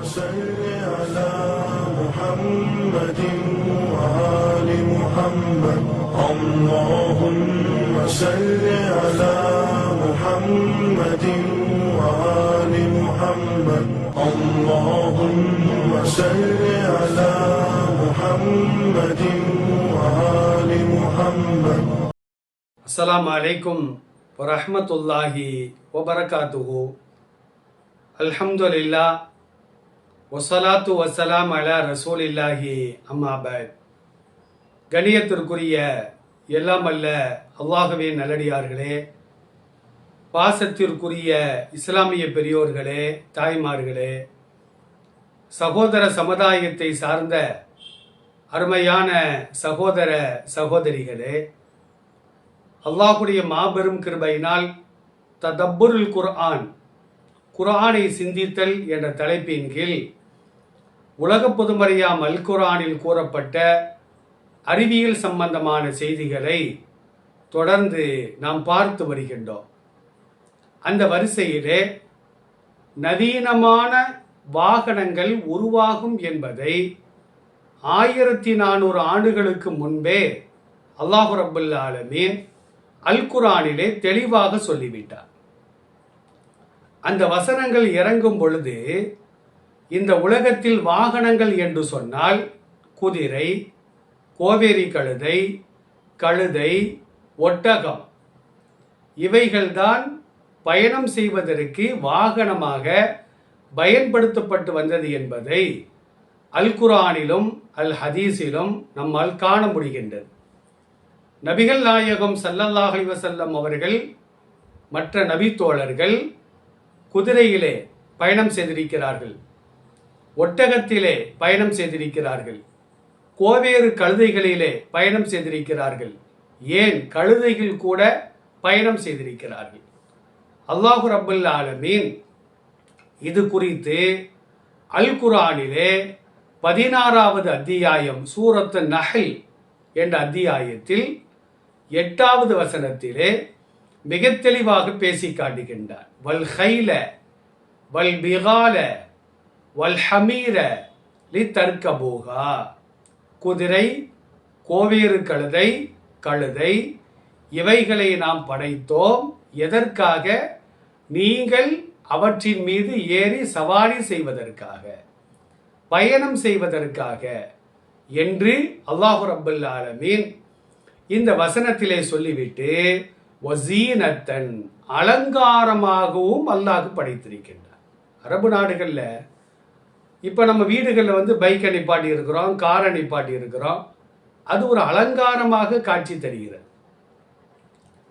صل على محمد وآل محمد اللهم صل على محمد وآل محمد اللهم صل على محمد وآل محمد. அஸ்ஸலாமு அலைக்கும் வரஹ்மத்துல்லாஹி வபரகாத்துஹு. அல்ஹம்துலில்லாஹ் வஸ்ஸலாத்து வஸ்ஸலாம் அலா ரசூலில்லாஹி அம்மா பஅத். கணியத்திற்குரிய எல்லாம் அல்ல அல்லாஹ்வின் நல்லடியார்களே, பாசத்திற்குரிய இஸ்லாமிய பெரியோர்களே, தாய்மார்களே, சகோதர சமுதாயத்தை சார்ந்த அருமையான சகோதர சகோதரிகளே, அல்லாஹுடைய மாபெரும் கிருபையினால் ததப்புருல் குர்ஆன், குர்ஆனை சிந்தித்தல் என்ற தலைப்பின் கீழ் உலக பொதுமறையாம் அல் குர்ஆனில் கூறப்பட்ட அறிவியல் சம்பந்தமான செய்திகளை தொடர்ந்து நாம் பார்த்து வருகின்றோம். அந்த வரிசையிலே நவீனமான வாகனங்கள் உருவாகும் என்பதை 1400 ஆண்டுகளுக்கு முன்பே அல்லாஹ் ரப்பல் ஆலமீன் அல் குர்ஆனிலே தெளிவாக சொல்லிவிட்டார். அந்த வசனங்கள் இறங்கும் பொழுது இந்த உலகத்தில் வாகனங்கள் என்று சொன்னால் குதிரை, கோவேரி கழுதை, கழுதை, ஒட்டகம் இவைகள்தான் பயணம் செய்வதற்கு வாகனமாக பயன்படுத்தப்பட்டு வந்தது என்பதை அல் குர்ஆனிலும் அல் ஹதீஸிலும் நம்மால் காண முடிகின்றது. நபிகள் நாயகம் ஸல்லல்லாஹு அலைஹி வஸல்லம் அவர்கள் மற்ற நபித்தோழர்கள் குதிரையிலே பயணம் செய்திருக்கிறார்கள், ஒட்டகத்திலே பயணம் செய்திருக்கிறார்கள், கோவேறு கழுதைகளிலே பயணம் செய்திருக்கிறார்கள், ஏன் கழுதைகள் கூட பயணம் செய்திருக்கிறார்கள். அல்லாஹு ரப்பல் ஆலமீன் இது குறித்து அல் குர்ஆனிலே 16வது அத்தியாயம் சூரத்து நஹல் என்ற அத்தியாயத்தில் 8வது வசனத்திலே மிக தெளிவாக பேசி காட்டுகின்றார். வல் ஹைல வல் பிகால வல் ஹமீர லிதர்கபூஹா, குதிரை, கோவேறு கழுதை, கழுதை இவைகளை நாம் படைத்தோம் எதற்காக? நீங்கள் அவற்றின் மீது ஏறி சவாரி செய்வதற்காக, பயணம் செய்வதற்காக என்று அல்லாஹு ரப்பல் ஆலமீன் இந்த வசனத்திலே சொல்லிவிட்டு வஸீனத்தன், அலங்காரமாகவும் அல்லாஹ் படைத்திருக்கின்றார். அரபு நாடுகளில் இப்போ நம்ம வீடுகளில் பைக்கை நிப்பாட்டி இருக்கிறோம், காரை நிப்பாட்டி இருக்கிறோம், அது ஒரு அலங்காரமாக காட்சி தருகிறது.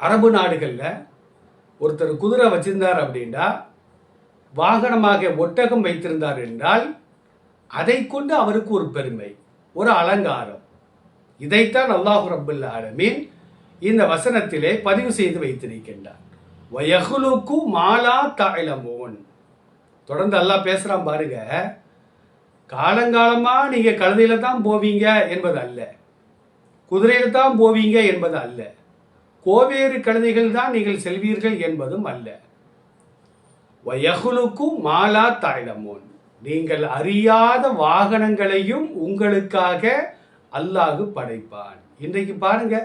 அரபு நாடுகளில் ஒருத்தர் குதிரை வச்சிருந்தார் அப்படின்னா, வாகனமாக ஒட்டகம் வைத்திருந்தார் என்றால் அதை கொண்டு அவருக்கு ஒரு பெருமை, ஒரு அலங்காரம். இதைத்தான் அல்லாஹ் ரப்பல் ஆலமீன் இந்த வசனத்திலே பதிவு செய்து வைத்திருக்கின்றார். வயஹ்லுகு மாலா தஅலமூன். தொடர்ந்து அல்லாஹ் பேசுறான் பாருங்க. காலங்காலமா நீங்க கழுதையில தான் போவீங்க என்பது அல்ல, குதிரையில தான் போவீங்க என்பது அல்ல, கோவேறு கழுதைகள் தான் நீங்கள் செல்வீர்கள் என்பதும் அல்ல. வயஹ்லுகு மாலா தஅலமூன், நீங்கள் அறியாத வாகனங்களையும் உங்களுக்காக அல்லாஹ் படைப்பான். இன்றைக்கு பாருங்க,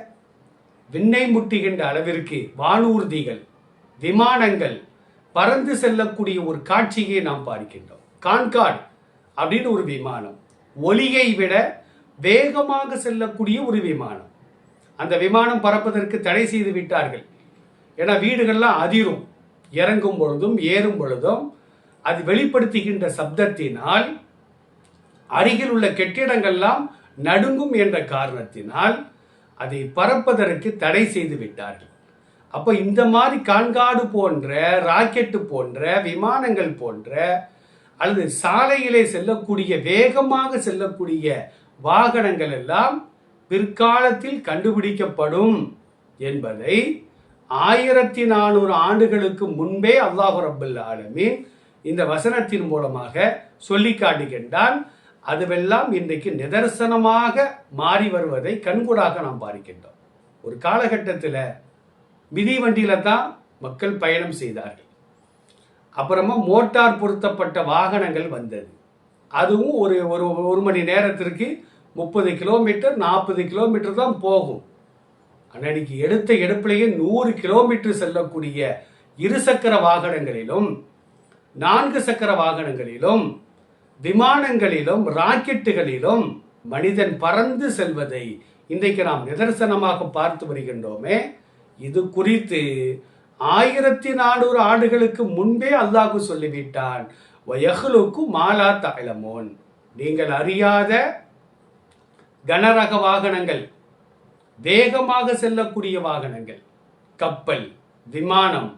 விண்ணை முட்டுகின்ற அளவிற்கு வானூர்திகள், விமானங்கள் பறந்து செல்லக்கூடிய ஒரு காட்சியை நாம் பார்க்கின்றோம். கான்கார்ட் அப்படின்னு ஒரு விமானம், ஒலியை விட வேகமாக செல்லக்கூடிய ஒரு விமானம். அந்த விமானம் பறப்பதற்கு தடை செய்து விட்டார்கள். ஏன்னா வீடுகள்லாம் அதிரும், இறங்கும் பொழுதும் ஏறும் பொழுதும் அது வெளிப்படுத்துகின்ற சப்தத்தினால் அருகில் உள்ள கெட்டிடங்கள்லாம் நடுங்கும் என்ற காரணத்தினால் அதை பறப்பதற்கு தடை செய்து விட்டார்கள். அப்போ இந்த மாதிரி கான்கார்டு போன்ற, ராக்கெட்டு போன்ற, விமானங்கள் போன்ற அல்லது சாலையிலே செல்லக்கூடிய, வேகமாக செல்லக்கூடிய வாகனங்கள் எல்லாம் பிற்காலத்தில் கண்டுபிடிக்கப்படும் என்பதை 1400 ஆண்டுகளுக்கு முன்பே அல்லாஹ் ரப்பல் ஆலமீன் இந்த வசனத்தின் மூலமாக சொல்லி காட்டுகின்றான். அதுவெல்லாம் இன்றைக்கு நிதர்சனமாக மாறி வருவதை கண்கூடாக நாம் பார்க்கின்றோம். ஒரு காலகட்டத்தில் மிதிவண்டியில தான் மக்கள் பயணம் செய்தார்கள். அப்புறமா மோட்டார் பொருத்தப்பட்ட வாகனங்கள் வந்தது. அதுவும் ஒரு ஒரு ஒரு மணி நேரத்திற்கு 30 கிலோமீட்டர் 40 கிலோமீட்டர் தான் போகும். அன்னைக்கு எடுத்த எடுப்பிலேயே 100 கிலோமீட்டர் செல்லக்கூடிய இருசக்கர வாகனங்களிலும் 4 சக்கர வாகனங்களிலும் விமானங்களிலும் ராக்கெட்டுகளிலும் மனிதன் பறந்து செல்வதை இன்றைக்கு நாம் நிதர்சனமாக பார்த்து வருகின்றோமே. இது குறித்து 1400 ஆண்டுகளுக்கு முன்பே அல்லாஹ் சொல்லிவிட்டான், வயஹ்லுக்கு மாலா தஅலமூன், நீங்கள் அறியாத கனரக வாகனங்கள், வேகமாக செல்லக்கூடிய வாகனங்கள், கப்பல், விமானம்,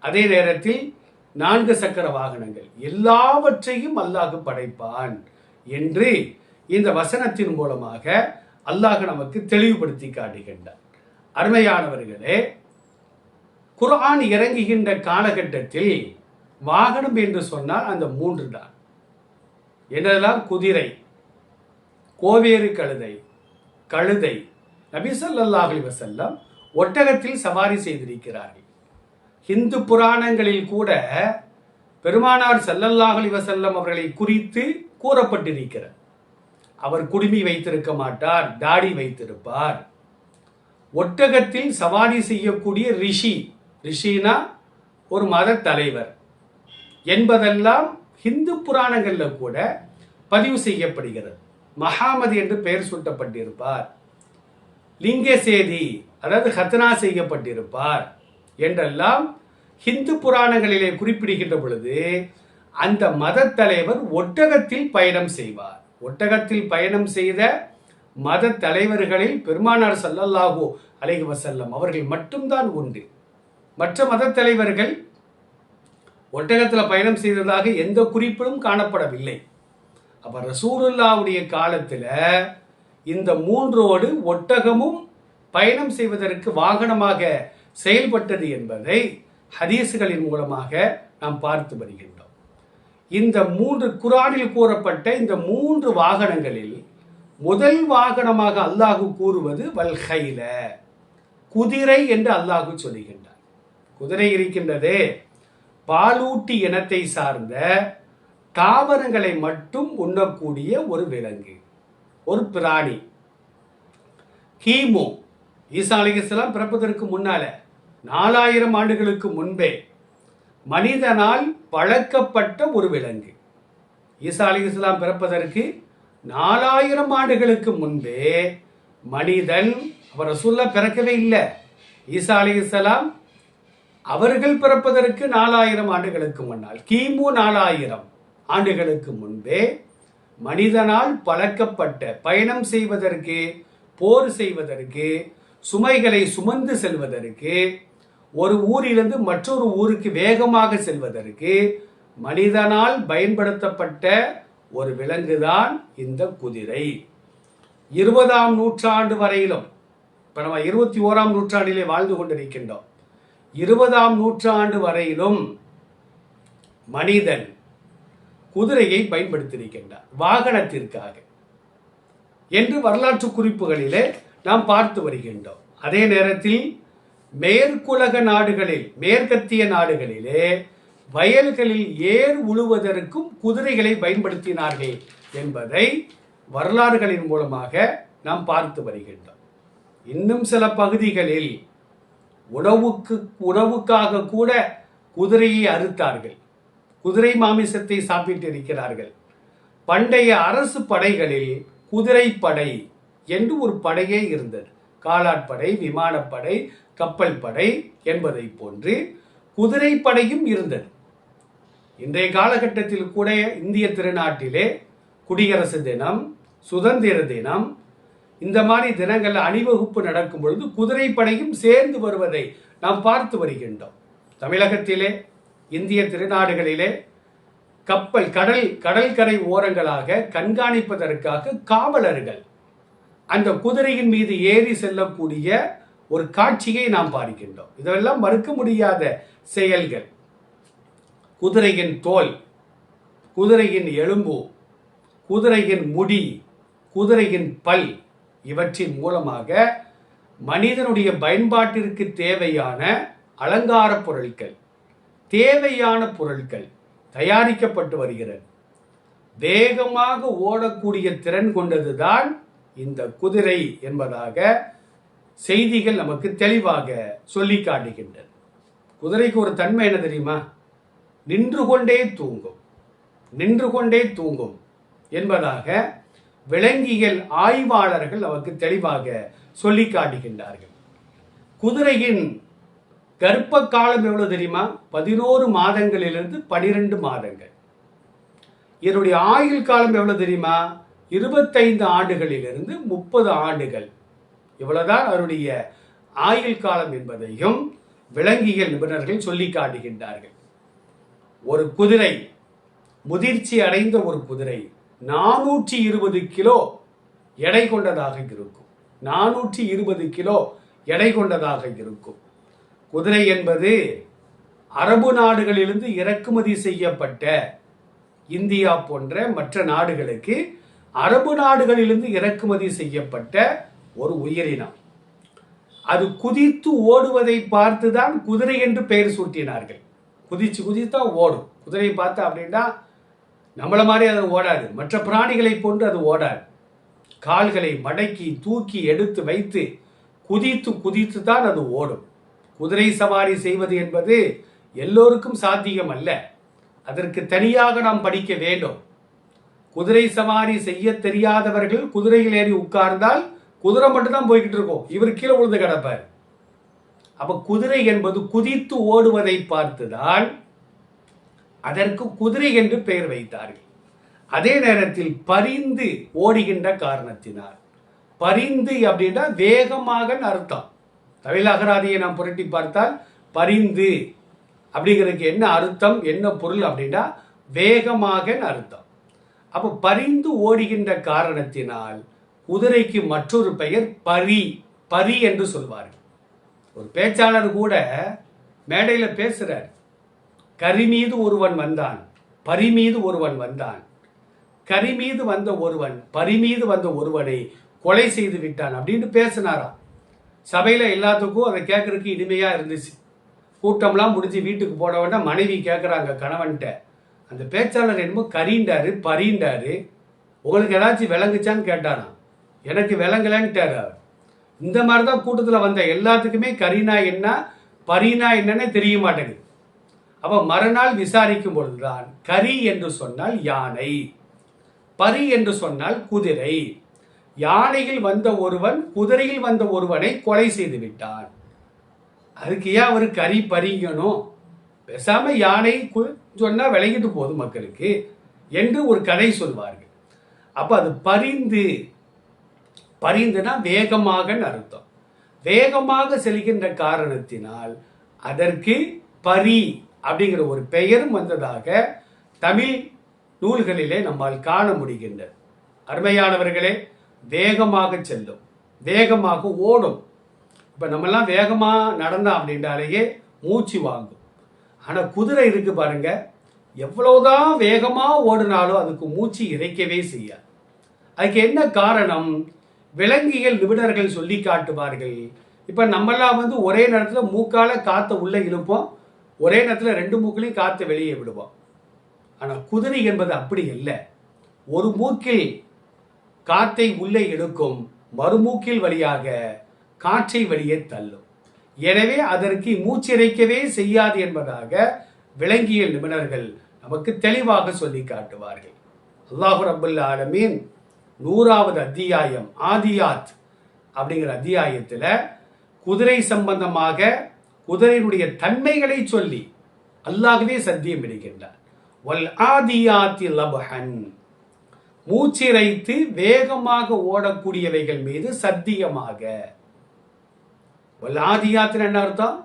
அதே நேரத்தில் 4 சக்கர வாகனங்கள் எல்லாவற்றையும் அல்லாஹ் படைப்பான் என்று இந்த வசனத்தின் மூலமாக அல்லாஹ் நமக்கு தெளிவுபடுத்தி காட்டுகின்றார். அருமையானவர்களே, குர்ஆன் இறங்குகின்ற காலகட்டத்தில் வாகனம் என்று சொன்னால் அந்த 3 தான். என்னெல்லாம்? குதிரை, கோவேறு கழுதை. நபி ஸல்லல்லாஹு அலைஹி வஸல்லம் ஒட்டகத்தில் சவாரி செய்திருக்கிறார்கள். இந்து புராணங்களில் கூட பெருமானார் ஸல்லல்லாஹு அலைஹி வஸல்லம் அவர்களை குறித்து கூறப்பட்டிருக்கிறது. அவர் குடுமி வைத்திருக்க மாட்டார், தாடி வைத்திருப்பார். ஒட்டகத்தில் சவாரி செய்யக்கூடிய ரிஷினா ஒரு மத தலைவர் என்பதெல்லாம் இந்து புராணங்கள்ல கூட பதிவு செய்யப்படுகிறது. மஹாமது என்று பெயர் சூட்டப்பட்டிருப்பார். லிங்கசேதி அதாவது ஹத்னா செய்யப்பட்டிருப்பார் என்றெல்லாம் இந்து புராணங்களிலே குறிப்பிடுகின்ற பொழுது அந்த மத தலைவர் ஒட்டகத்தில் பயணம் செய்வார். ஒட்டகத்தில் பயணம் செய்த மத தலைவர்களில் பெருமானார் ஸல்லல்லாஹு அலைஹி வஸல்லம் அவர்கள் மட்டும்தான் உண்டு. மற்ற மத தலைவர்கள் ஒட்டகத்தில் பயணம் செய்ததாக எந்த குறிப்பிலும் காணப்படவில்லை. அப்ப ரசூலுல்லாஹ்வுடைய காலத்தில் இந்த 3ஓடு ஒட்டகமும் பயணம் செய்வதற்கு வாகனமாக செயல்பட்டது என்பதை ஹதீஸ்களின் மூலமாக நாம் பார்த்து வருகின்றோம். இந்த 3 குர்ஆனில் கூறப்பட்ட இந்த 3 வாகனங்களில் முதல் வாகனமாக அல்லாஹ் கூறுவது வல்கைல, குதிரை என்று அல்லாஹ் சொல்லுகின்றார். குதிரை இருக்கின்றதே பாலூட்டி இனத்தை சார்ந்த தாவரங்களை மட்டும் உண்ணக்கூடிய ஒரு விலங்கு, ஒரு பிராணி. கிமு ஈசா அலைஹிஸ்ஸலாம் பிறப்பதற்கு முன்னால 4000 ஆண்டுகளுக்கு முன்பே மனிதனால் பழக்கப்பட்ட ஒரு விலங்கு. ஈசா அலைஹிஸ்ஸலாம் பிறப்பதற்கு 4000 ஆண்டுகளுக்கு முன்பே மனிதன், அவர் ரசூலுல்லாஹ் பிறக்கவே இல்லை. ஈசா அலைஹிஸ்ஸலாம் அவர்கள் பிறப்பதற்கு 4000 ஆண்டுகளுக்கு முன்னால், கிமு 4000 ஆண்டுகளுக்கு முன்பே மனிதனால் பழக்கப்பட்ட பயணம் செய்வதற்கு, போர் செய்வதற்கு, சுமைகளை சுமந்து செல்வதற்கு, ஒரு ஊரிலிருந்து மற்றொரு ஊருக்கு வேகமாக செல்வதற்கு மனிதனால் பயன்படுத்தப்பட்ட ஒரு விலங்குதான் இந்த குதிரை. 20ஆம் நூற்றாண்டு வரையிலும், இப்ப நம்ம 21ஆம் நூற்றாண்டிலே வாழ்ந்து கொண்டிருக்கின்றோம். 20ஆம் நூற்றாண்டு வரையிலும் மனிதன் குதிரையை பயன்படுத்தியிருக்கின்றார் வாகனத்திற்காக என்று வரலாற்று குறிப்புகளிலே நாம் பார்த்து வருகின்றோம். அதே நேரத்தில் மேற்குலக நாடுகளில், மேற்கத்திய நாடுகளிலே வயல்களில் ஏர் உழுவதற்கும் குதிரைகளை பயன்படுத்தினார்கள் என்பதை வரலாறுகளின் மூலமாக நாம் பார்த்து வருகின்றோம். இன்னும் சில பகுதிகளில் உணவுக்காக கூட குதிரையை அறுத்தார்கள், குதிரை மாமிசத்தை சாப்பிட்டு இருக்கிறார்கள். பண்டைய அரசு படைகளில் குதிரை படை என்று ஒரு படையே இருந்தது. காலாட்படை, விமானப்படை, கப்பல் படை என்பதை போன்று குதிரை படையும் இருந்தது. இன்றைய காலகட்டத்தில் கூட இந்திய திருநாட்டிலே குடியரசு தினம், சுதந்திர தினம், இந்த மாதிரி தினங்கள் அணிவகுப்பு நடக்கும் பொழுது குதிரை படையும் சேர்ந்து வருவதை நாம் பார்த்து வருகின்றோம். தமிழகத்திலே, இந்திய திருநாடுகளிலே கப்பல் கடற்கரை ஓரங்களாக கண்காணிப்பதற்காக காவலர்கள் அந்த குதிரையின் மீது ஏறி செல்லக்கூடிய ஒரு காட்சியை நாம் பார்க்கின்றோம். இதெல்லாம் மறுக்க முடியாத செயல்கள். குதிரையின் தோல், குதிரையின் எலும்பு, குதிரையின் முடி, குதிரையின் பல், இவற்றின் மூலமாக மனிதனுடைய பயன்பாட்டிற்கு தேவையான அலங்கார பொருட்கள், தேவையான பொருட்கள் தயாரிக்கப்பட்டு வருகிறது. வேகமாக ஓடக்கூடிய திறன் கொண்டதுதான் இந்த குதிரை என்பதாக செய்திகள் நமக்கு தெளிவாக சொல்லி காட்டுகின்றன. குதிரைக்கு ஒரு தன்மை என்ன தெரியுமா? நின்று கொண்டே தூங்கும், நின்று கொண்டே தூங்கும் என்பதாக விலங்கியல் ஆய்வாளர்கள் நமக்கு தெளிவாக சொல்லி காட்டுகின்றார்கள். குதிரையின் கர்ப்ப காலம் எவ்வளவு தெரியுமா? 11 மாதங்களிலிருந்து 12 மாதங்கள். இதனுடைய ஆயுள் காலம் எவ்வளவு தெரியுமா? 25 ஆண்டுகளிலிருந்து 30 ஆண்டுகள். இவ்வளவுதான் அவருடைய ஆயுள் காலம் என்பதையும் விலங்கியல் நிபுணர்கள் சொல்லி காட்டுகின்றார்கள். ஒரு குதிரை, முதிர்ச்சி அடைந்த ஒரு குதிரை 420 கிலோ எடை கொண்டதாக இருக்கும். 420 கிலோ எடை கொண்டதாக இருக்கும். குதிரை என்பது அரபு நாடுகளிலிருந்து இறக்குமதி செய்யப்பட்ட, இந்தியா போன்ற மற்ற நாடுகளுக்கு அரபு நாடுகளிலிருந்து இறக்குமதி செய்யப்பட்ட ஒரு உயிரினம். அது குதித்து ஓடுவதை பார்த்துதான் குதிரை என்று பெயர் சூட்டினார்கள். குதிச்சு குதித்தா ஓடும். குதிரையை பார்த்தா அப்படின்னா நம்மள மாதிரி அது ஓடாது, மற்ற பிராணிகளை போன்று அது ஓடாது. கால்களை மடக்கி தூக்கி எடுத்து வைத்து குதித்து குதித்து தான் அது ஓடும். குதிரை சவாரி செய்வது என்பது எல்லோருக்கும் சாத்தியம் அல்ல. அதற்கு தனியாக நாம் படிக்க வேண்டும். குதிரை சவாரி செய்ய தெரியாதவர்கள் குதிரையில் ஏறி உட்கார்ந்தால் குதிரை மட்டும் தான் போய்கிட்டு இருக்கும், இவர் கீழே விழுந்து கிடப்பார். அப்ப குதிரை என்பது குதித்து ஓடுவதை பார்த்துதான் அதற்கு குதிரை என்று பெயர் வைத்தார்கள். அதே நேரத்தில் பரிந்து ஓடுகின்ற காரணத்தினால், பரிந்து அப்படின்னா வேகமாக அர்த்தம். தமிழ் அகராதியை நாம் புரட்டி பார்த்தால் பரிந்து அப்படிங்கிறதுக்கு என்ன அர்த்தம், என்ன பொருள் அப்படின்னா வேகமாக அர்த்தம். அப்ப பரிந்து ஓடுகின்ற காரணத்தினால் குதிரைக்கு மற்றொரு பெயர் பரி, பரி என்று சொல்வார்கள். ஒரு பேச்சாளர் கூட மேடையில பேசுறார், கரி மீது ஒருவன் வந்தான், பரி மீது ஒருவன் வந்தான், கரி மீது வந்த ஒருவன் பரி மீது வந்த ஒருவனை கொலை செய்து விட்டான் அப்படின்னு பேசினாராம். சபையில எல்லாத்துக்கும் அதை கேட்கறதுக்கு இனிமையா இருந்துச்சு. கூட்டம்லாம் முடிஞ்சு வீட்டுக்கு போட வேண்டாம், மனைவி கேட்குறாங்க கணவன்கிட்ட, அந்த பேச்சாளர் என்னமோ கரீண்டாரு பரீண்டாரு, உங்களுக்கு ஏதாச்சும் விளங்குச்சான்னு கேட்டாராம். எனக்கு விளங்கலன்ட்டார் அவர். இந்த மாதிரி தான் கூட்டத்தில் வந்த எல்லாத்துக்குமே கரீனா என்ன பரீனா என்னன்னு தெரிய மாட்டேங்குது. அப்ப மறுநாள் விசாரிக்கும் பொழுதுதான் கரி என்று சொன்னால் யானை, பரி என்று சொன்னால் குதிரை. யானையில் வந்த ஒருவன் குதிரையில் வந்த ஒருவனை கொலை செய்து விட்டான். அதுக்கு ஏன் அவர் கரி பறிங்கணும், பேசாம யானை சொன்னா விளங்கிட்டு போதும் மக்களுக்கு என்று ஒரு கதை சொல்வார்கள். அப்ப அது பரிந்து, பரிந்துனா வேகமாக அர்த்தம். வேகமாக செல்கின்ற காரணத்தினால் அதற்கு பரி அப்படிங்கிற ஒரு பெயரும் வந்ததாக தமிழ் நூல்களிலே நம்மால் காண முடிகின்றது. அருமையானவர்களே, வேகமாக செல்லும், வேகமாக ஓடும். இப்ப நம்மெல்லாம் வேகமா நடந்தோம் அப்படின்றாலேயே மூச்சு வாங்கும். ஆனா குதிரை இருக்கு பாருங்க, எவ்வளவுதான் வேகமா ஓடினாலும் அதுக்கு மூச்சு இறைக்கவே செய்யாது. அதுக்கு என்ன காரணம்? விலங்கியல் நிபுணர்கள் சொல்லி காட்டுவார்கள். இப்ப நம்மெல்லாம் ஒரே நேரத்தில் மூக்கால காத்த உள்ள இழுப்போம், ஒரே நேரத்தில் 2 மூக்கிலையும் காற்று வெளியே விடுவோம். ஆனா குதிரை என்பது அப்படி இல்லை. ஒரு மூக்கில் காற்றை உள்ளே இழுக்கும், மறுமூக்கில் வழியாக காற்றை வெளியே தள்ளும். எனவே அதற்கு மூச்சிறைக்கவே செய்யாது என்பதாக விலங்கியல் நிபுணர்கள் நமக்கு தெளிவாக சொல்லி காட்டுவார்கள். அல்லாஹ் ரப்பல் ஆலமீன் 100வது அத்தியாயம் ஆதியாத் அப்படிங்கிற அத்தியாயத்தில் குதிரை சம்பந்தமாக குதிரையினுடைய தன்மைகளை சொல்லி அல்லாஹ்வே சத்தியம் இடுகின்றார். வல் ஆதியாத்தி லபஹன், மூச்சிறைத்து வேகமாக ஓடக்கூடியவைகள் மீது சத்தியமாக. வல் ஆதியாத்தின் என்ன அர்த்தம்?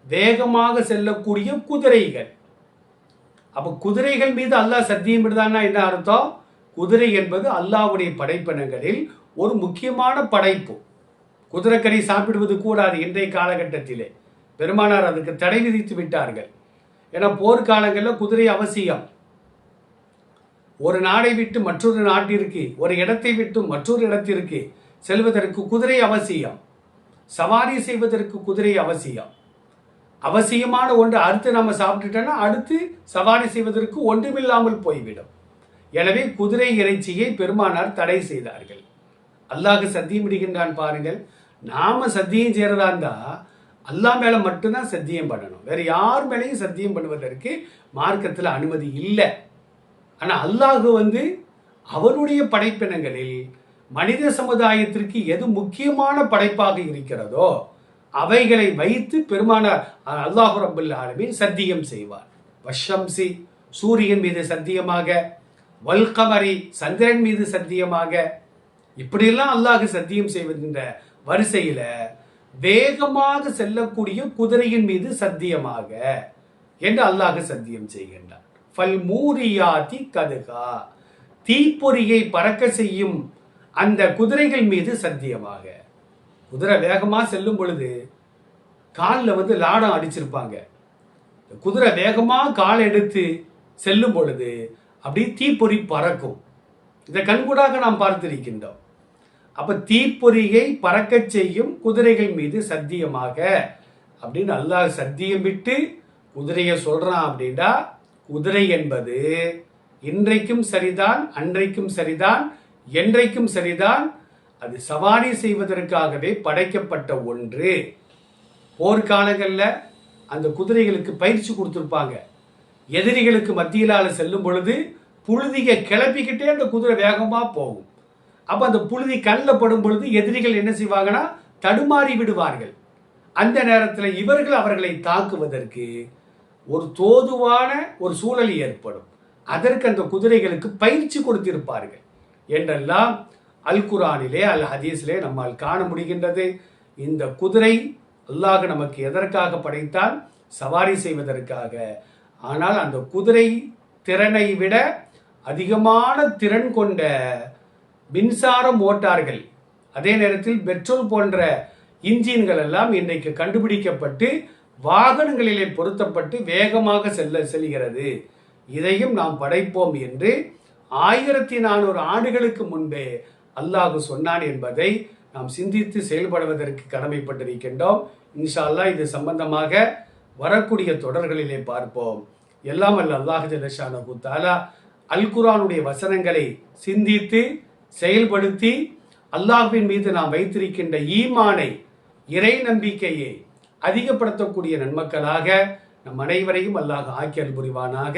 வேகமாக செல்லக்கூடிய குதிரைகள். அப்ப குதிரைகள் மீது அல்லாஹ் சத்தியம் இடுதான்னா என்ன அர்த்தம்? குதிரை என்பது அல்லாஹ்வுடைய படைப்பினங்களில் ஒரு முக்கியமான படைப்பு. குதிரைக்கறி சாப்பிடுவது கூடாது இன்றைய காலகட்டத்திலே. பெருமானார் அதுக்கு தடை விதித்து விட்டார்கள். ஏன்னா போர்க்காலங்களில் குதிரை அவசியம். ஒரு நாடை விட்டு மற்றொரு நாட்டிற்கு, ஒரு இடத்தை விட்டு மற்றொரு இடத்திற்கு செல்வதற்கு குதிரை அவசியம். சவாரி செய்வதற்கு குதிரை அவசியம். அவசியமான ஒன்று அடுத்து நம்ம சாப்பிட்டுட்டோம்னா அடுத்து சவாரி செய்வதற்கு ஒன்றுமில்லாமல் போய்விடும். எனவே குதிரை இறைச்சியை பெருமானார் தடை செய்தார்கள். அல்லாஹ் சத்தியம் இடுகின்றான் பாருங்கள். நாம சத்தியம் செய்யறதா இருந்தா அல்லாஹ் மேல மட்டும்தான் சத்தியம் பண்ணணும். வேற யார் மேலேயும் சத்தியம் பண்ணுவதற்கு மார்க்கத்தில் அனுமதி இல்லை. ஆனா அல்லாஹ் அவனுடைய படைப்பினங்களில் மனித சமுதாயத்திற்கு எது முக்கியமான படைப்பாக இருக்கிறதோ அவைகளை வைத்து பெருமானார் அல்லாஹ் ரப்பல் ஆலமீன் சத்தியம் செய்வார். வஷம்சி சூரியன் மீது சத்தியமாக, வல்கமரி சந்திரன் மீது சத்தியமாக, இப்படியெல்லாம் அல்லாஹ் சத்தியம் செய்வதின்ற வரிசையில வேகமாக செல்லக்கூடிய குதிரையின் மீது சத்தியமாக என்று அல்லாஹ் சத்தியம் செய்கின்றார். ஃபல் மூரியாதி கதுகா, தீப்பொறியை பறக்க செய்யும் அந்த குதிரைகள் மீது சத்தியமாக. குதிரை வேகமா செல்லும் பொழுது காலில் லாடம் அடிச்சிருப்பாங்க. குதிரை வேகமா கால் எடுத்து செல்லும் பொழுது அப்படி தீப்பொறி பறக்கும். இதை கண்கூடாக நாம் பார்த்திருக்கின்றோம். அப்ப தீப்பொறியை பறக்க செய்யும் குதிரைகள் மீது சத்தியமாக அப்படின்னு அல்லாஹ் சத்தியம் விட்டு குதிரையை சொல்றான். அப்படின்னா குதிரை என்பது இன்றைக்கும் சரிதான், அன்றைக்கும் சரிதான், என்றைக்கும் சரிதான். அது சவாரி செய்வதற்காகவே படைக்கப்பட்ட ஒன்று. போர்க்காலங்களில் அந்த குதிரைகளுக்கு பயிற்சி கொடுத்துருப்பாங்க. எதிரிகளுக்கு மத்தியிலால செல்லும் பொழுது புழுதியை கிளப்பிக்கிட்டே அந்த குதிரை வேகமாக போகும். அப்போ அந்த புழுதி கண்ணில் படும் பொழுது எதிரிகள் என்ன செய்வாங்கன்னா தடுமாறி விடுவார்கள். அந்த நேரத்தில் இவர்கள் அவர்களை தாக்குவதற்கு ஒரு தோதுவான ஒரு சூழல் ஏற்படும். அதற்கு அந்த குதிரைகளுக்கு பயிற்சி கொடுத்திருப்பார்கள் என்றெல்லாம் அல் குரானிலே அல் ஹதீஸிலே நம்மால் காண முடிகின்றது. இந்த குதிரை அல்லாஹ் நமக்கு எதற்காக படைத்தான்? சவாரி செய்வதற்காக. ஆனால் அந்த குதிரை திறனை விட அதிகமான திறன் கொண்ட மின்சார மோட்டார்கள், அதே நேரத்தில் பெட்ரோல் போன்ற இன்ஜின்கள் எல்லாம் இன்றைக்கு கண்டுபிடிக்கப்பட்டு வாகனங்களிலே பொருத்தப்பட்டு வேகமாக செல்கிறது. இதையும் நாம் படைப்போம் என்று 1400 ஆண்டுகளுக்கு முன்பே அல்லாஹ் சொன்னான் என்பதை நாம் சிந்தித்து செயல்படுவதற்கு கடமைப்பட்டிருக்கின்றோம். இன்ஷா அல்லாஹ் இது சம்பந்தமாக வரக்கூடிய தொடர்களிலே பார்ப்போம். எல்லாம் அல்ல அல்லாஹ் ஜல்லஷானஹு தஆலா அல் குர்ஆனுடைய வசனங்களை சிந்தித்து செயல்படுத்தி அல்லாஹ்வின் மீது நாம் வைத்திருக்கின்ற ஈமானை, இறை நம்பிக்கையை அதிகப்படுத்தக்கூடிய நன்மக்களாக நம் அனைவரையும் அல்லாஹ் ஆக்கி அருள் புரிவானாக.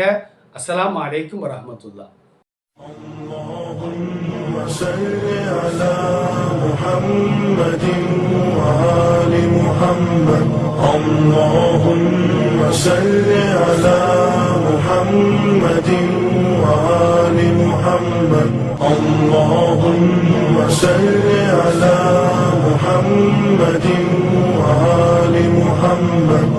அஸ்ஸலாமு அலைக்கும் வரஹ்மத்துல்லாஹ். اللهم صل على محمد وآل محمد. اللهم صل على محمد وآل محمد. اللهم صل على محمد وآل محمد.